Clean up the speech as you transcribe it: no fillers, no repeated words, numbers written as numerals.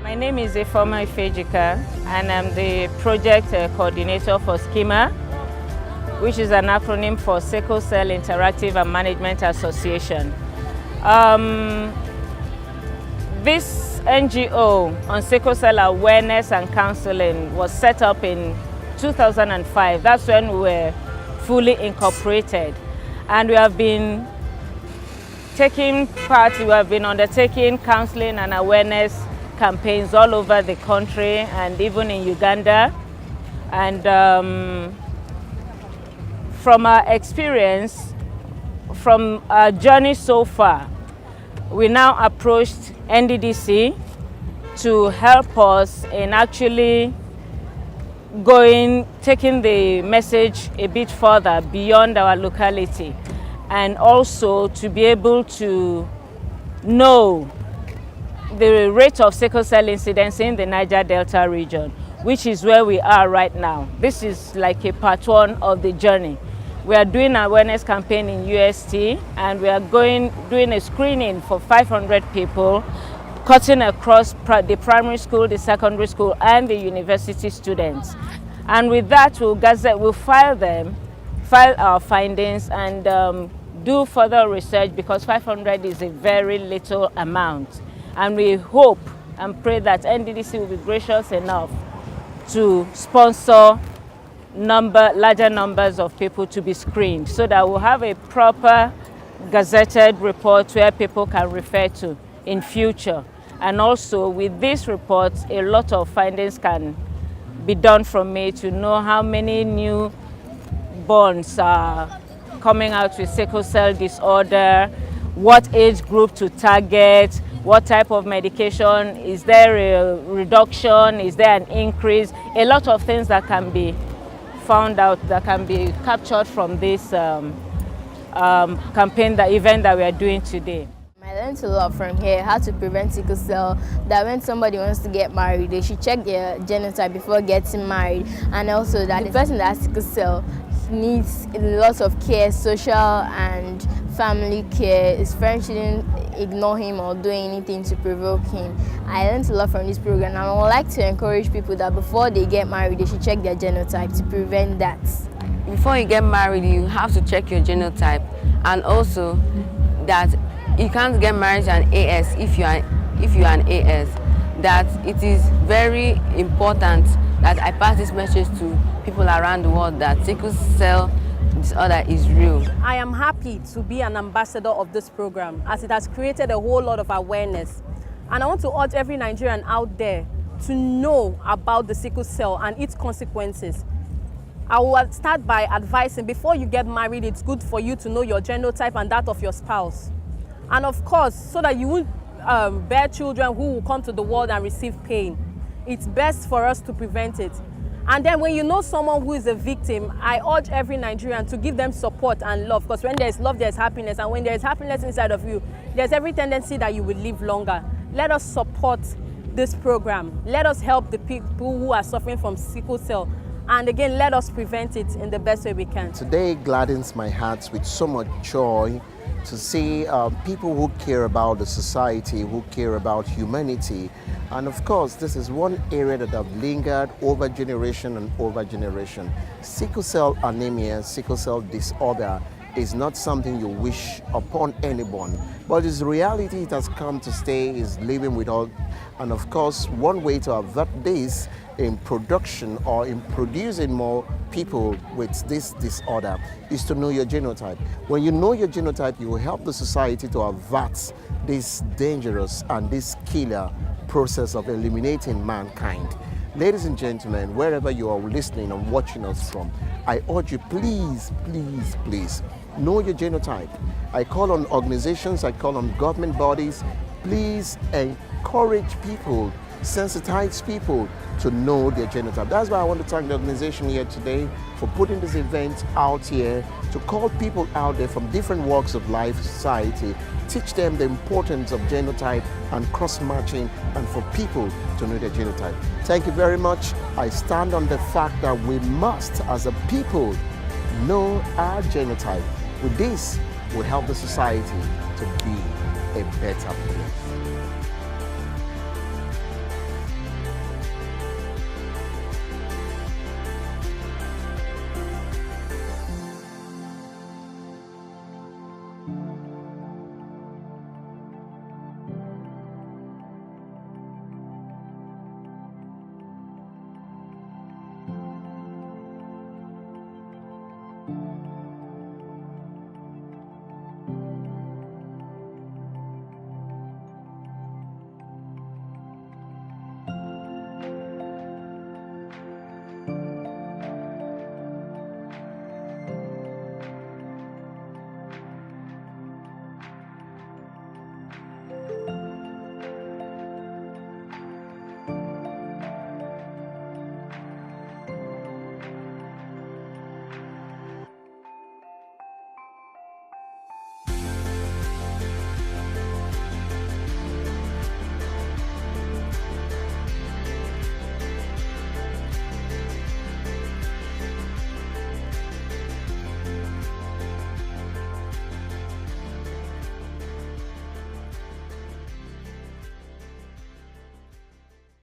My name is Ifeoma Ifejika, and I'm the project coordinator for SCIMA, which is an acronym for Sickle Cell Interactive and Management Association. This NGO on sickle cell awareness and counseling was set up in 2005. That's when we were fully incorporated, and we have been taking part, we have been undertaking counseling and awareness campaigns all over the country and even in Uganda. And from our experience, from our journey so far, we now approached NDDC to help us in actually taking the message a bit further beyond our locality, and also to be able to know the rate of sickle cell incidence in the Niger Delta region, which is where we are right now. This is like a part one of the journey. We are doing an awareness campaign in UST, and we are doing a screening for 500 people, cutting across the primary school, the secondary school, and the university students. And with that, we'll file our findings, and do further research, because 500 is a very little amount. And we hope and pray that NDDC will be gracious enough to sponsor larger numbers of people to be screened, so that we'll have a proper gazetted report where people can refer to in future. And also with this report, a lot of findings can be done from me to know how many new borns are coming out with sickle cell disorder, what age group to target, what type of medication, is there a reduction, is there an increase, a lot of things that can be found out, that can be captured from this campaign, the event that we are doing today. I learned a lot from here, how to prevent sickle cell, that when somebody wants to get married, they should check their genotype before getting married, and also that the person that has sickle cell needs lots of care, social and family care. His friends shouldn't ignore him or do anything to provoke him. I learned a lot from this program, and I would like to encourage people that before they get married, they should check their genotype to prevent that. Before you get married, you have to check your genotype, and also that you can't get married to an AS if you are an AS. That it is very important that I pass this message to people around the world that sickle cell disorder is real. I am happy to be an ambassador of this program, as it has created a whole lot of awareness. And I want to urge every Nigerian out there to know about the sickle cell and its consequences. I will start by advising, before you get married, it's good for you to know your genotype and that of your spouse. And of course, so that you won't bear children who will come to the world and receive pain. It's best for us to prevent it. And then when you know someone who is a victim, I urge every Nigerian to give them support and love, because when there's love, there's happiness, and when there's happiness inside of you, there's every tendency that you will live longer. Let us support this program. Let us help the people who are suffering from sickle cell. And again, let us prevent it in the best way we can. Today gladdens my heart with so much joy to see people who care about the society, who care about humanity. And of course, this is one area that have lingered over generation and over generation. Sickle cell anemia, sickle cell disorder is not something you wish upon anyone, but it's reality. It has come to stay, is living with all. And of course, one way to avert this in production or in producing more people with this disorder is to know your genotype. When you know your genotype, you will help the society to avert this dangerous and this killer process of eliminating mankind. Ladies and gentlemen, wherever you are listening and watching us from, I urge you, please, please, please, know your genotype. I call on organizations, I call on government bodies, please encourage people, sensitize people to know their genotype. That's why I want to thank the organization here today for putting this event out here, to call people out there from different walks of life, society, teach them the importance of genotype and cross-matching, and for people to know their genotype. Thank you very much. I stand on the fact that we must, as a people, know our genotype. With this, we'll help the society to be a better place.